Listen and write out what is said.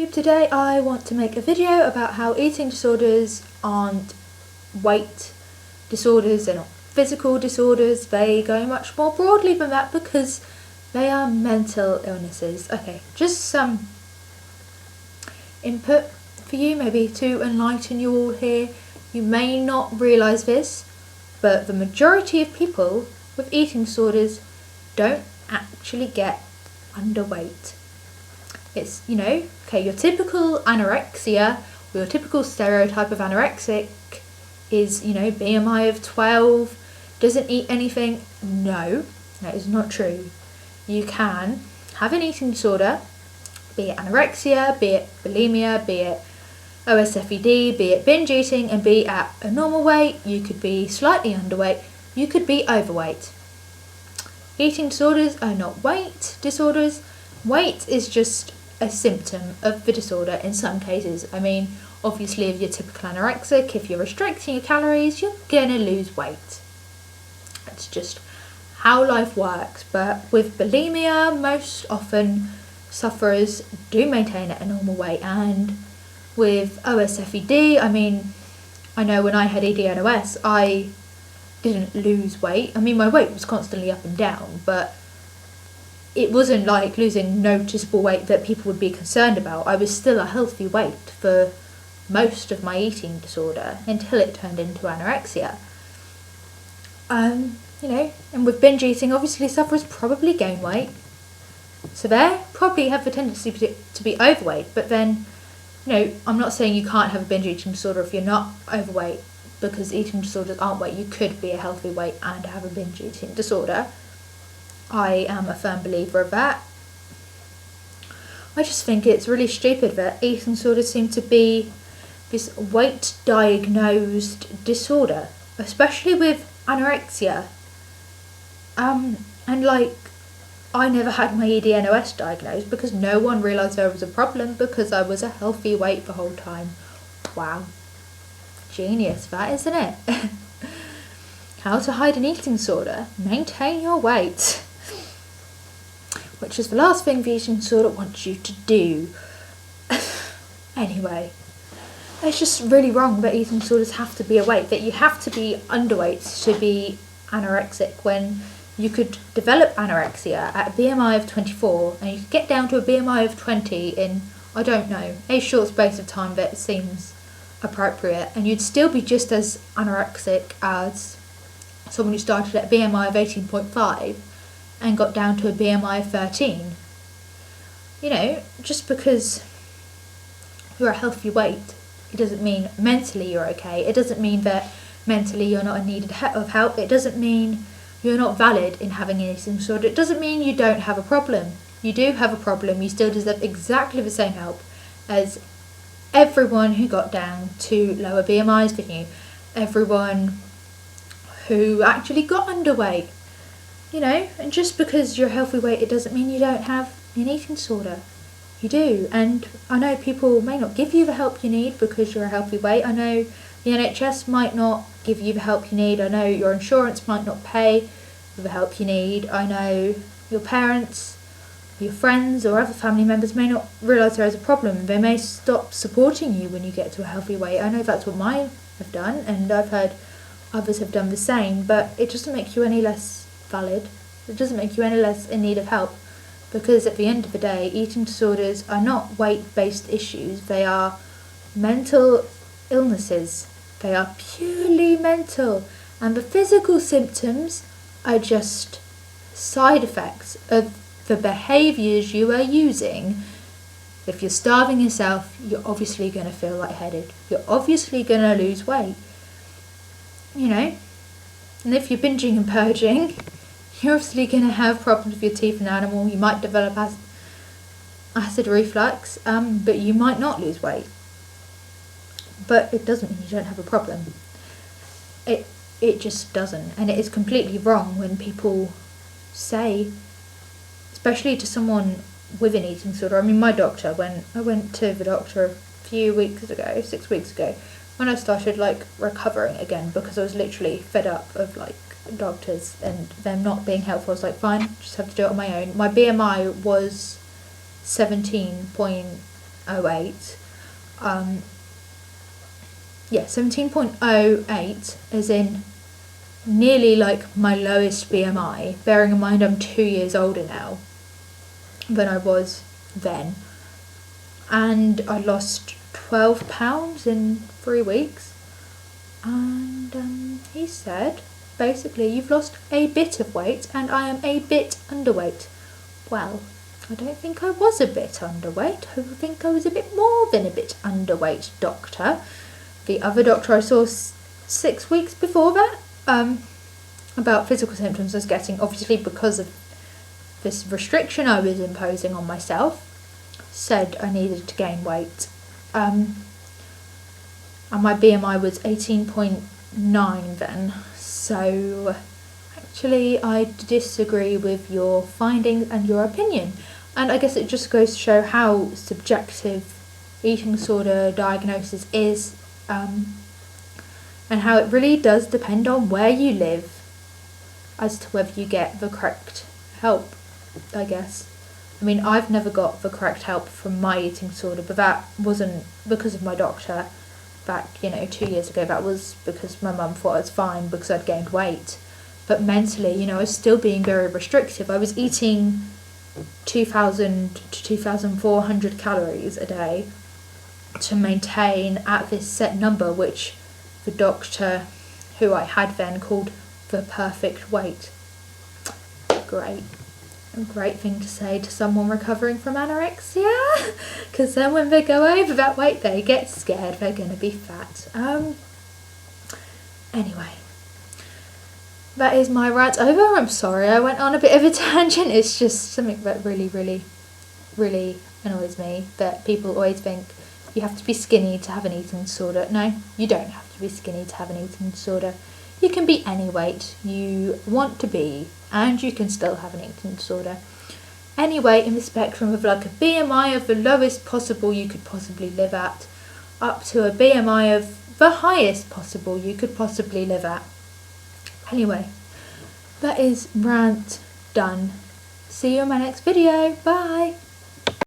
YouTube. Today I want to make a video about how eating disorders aren't weight disorders, they're not physical disorders, they go much more broadly than that because they are mental illnesses. Okay, just some input for you, maybe to enlighten you all here. You may not realise this, but the majority of people with eating disorders don't actually get underweight. It's, okay, your typical anorexia, or your typical stereotype of anorexic is, BMI of 12, doesn't eat anything. No, that is not true. You can have an eating disorder, be it anorexia, be it bulimia, be it OSFED, be it binge eating, and be at a normal weight. You could be slightly underweight, you could be overweight. Eating disorders are not weight disorders. Weight is just a symptom of the disorder in some cases. I mean, obviously if you're typical anorexic, if you're restricting your calories, you're gonna lose weight. It's just how life works. But with bulimia, most often sufferers do maintain at a normal weight, and with OSFED, I know when I had EDNOS, I didn't lose weight. I mean, my weight was constantly up and down, but it wasn't like losing noticeable weight that people would be concerned about. I was still a healthy weight for most of my eating disorder until it turned into anorexia. And with binge eating, obviously sufferers probably gain weight, so they probably have the tendency to be overweight. But then, I'm not saying you can't have a binge eating disorder if you're not overweight, because eating disorders aren't weight. You could be a healthy weight and have a binge eating disorder. I am a firm believer of that. I just think it's really stupid that eating disorders seem to be this weight diagnosed disorder, especially with anorexia. And I never had my EDNOS diagnosed because no one realised there was a problem because I was a healthy weight the whole time. Wow. Genius that, isn't it? How to hide an eating disorder? Maintain your weight. Which is the last thing the eating disorder wants you to do. Anyway, it's just really wrong that eating disorders have to be a weight, that you have to be underweight to be anorexic, when you could develop anorexia at a BMI of 24 and you could get down to a BMI of 20 in, I don't know, a short space of time that seems appropriate, and you'd still be just as anorexic as someone who started at a BMI of 18.5 and got down to a BMI of 13. Just because you're a healthy weight, it doesn't mean mentally you're okay. It doesn't mean that mentally you're not in need of help. It doesn't mean you're not valid in having an eating disorder. It doesn't mean you don't have a problem. You do have a problem. You still deserve exactly the same help as everyone who got down to lower BMIs than you. Everyone who actually got underweight. And just because you're a healthy weight, it doesn't mean you don't have an eating disorder. You do. And I know people may not give you the help you need because you're a healthy weight. I know the NHS might not give you the help you need. I know your insurance might not pay for the help you need. I know your parents, your friends or other family members may not realise there is a problem. They may stop supporting you when you get to a healthy weight. I know that's what mine have done, and I've heard others have done the same, but it doesn't make you any less valid. It doesn't make you any less in need of help, because at the end of the day, eating disorders are not weight-based issues. They are mental illnesses. They are purely mental, and the physical symptoms are just side effects of the behaviours you are using. If you're starving yourself, you're obviously going to feel lightheaded. You're obviously going to lose weight. And if you're binging and purging, you're obviously going to have problems with your teeth and animal. You might develop acid reflux, but you might not lose weight. But it doesn't mean you don't have a problem. It just doesn't. And it is completely wrong when people say, especially to someone with an eating disorder. My doctor, when I went to the doctor a few weeks ago, 6 weeks ago, when I started recovering again, because I was literally fed up of doctors and them not being helpful, I was fine, just have to do it on my own. My BMI was 17.5 17.08. Yeah, 17.08 as in nearly like my lowest BMI, bearing in mind I'm 2 years older now than I was then. And I lost 12 pounds in 3 weeks. And he said, basically, you've lost a bit of weight and I am a bit underweight. Well, I don't think I was a bit underweight. I think I was a bit more than a bit underweight, doctor. The other doctor I saw 6 weeks before that, about physical symptoms I was getting, obviously because of this restriction I was imposing on myself, said I needed to gain weight. And my BMI was 18.9 then, so actually I disagree with your findings and your opinion. And I guess it just goes to show how subjective eating disorder diagnosis is, and how it really does depend on where you live as to whether you get the correct help, I guess. I mean, I've never got the correct help from my eating disorder, but that wasn't because of my doctor back, 2 years ago. That was because my mum thought I was fine because I'd gained weight. But mentally, I was still being very restrictive. I was eating 2,000 to 2,400 calories a day to maintain at this set number, which the doctor who I had then called the perfect weight. Great. A great thing to say to someone recovering from anorexia, because then when they go over that weight they get scared they're going to be fat. Anyway, that is my rant over. I'm sorry I went on a bit of a tangent. It's just something that really, really, really annoys me, that people always think you have to be skinny to have an eating disorder. No, you don't have to be skinny to have an eating disorder. You can be any weight you want to be, and you can still have an eating disorder. Any weight in the spectrum of like a BMI of the lowest possible you could possibly live at, up to a BMI of the highest possible you could possibly live at. Anyway, that is rant done. See you in my next video. Bye.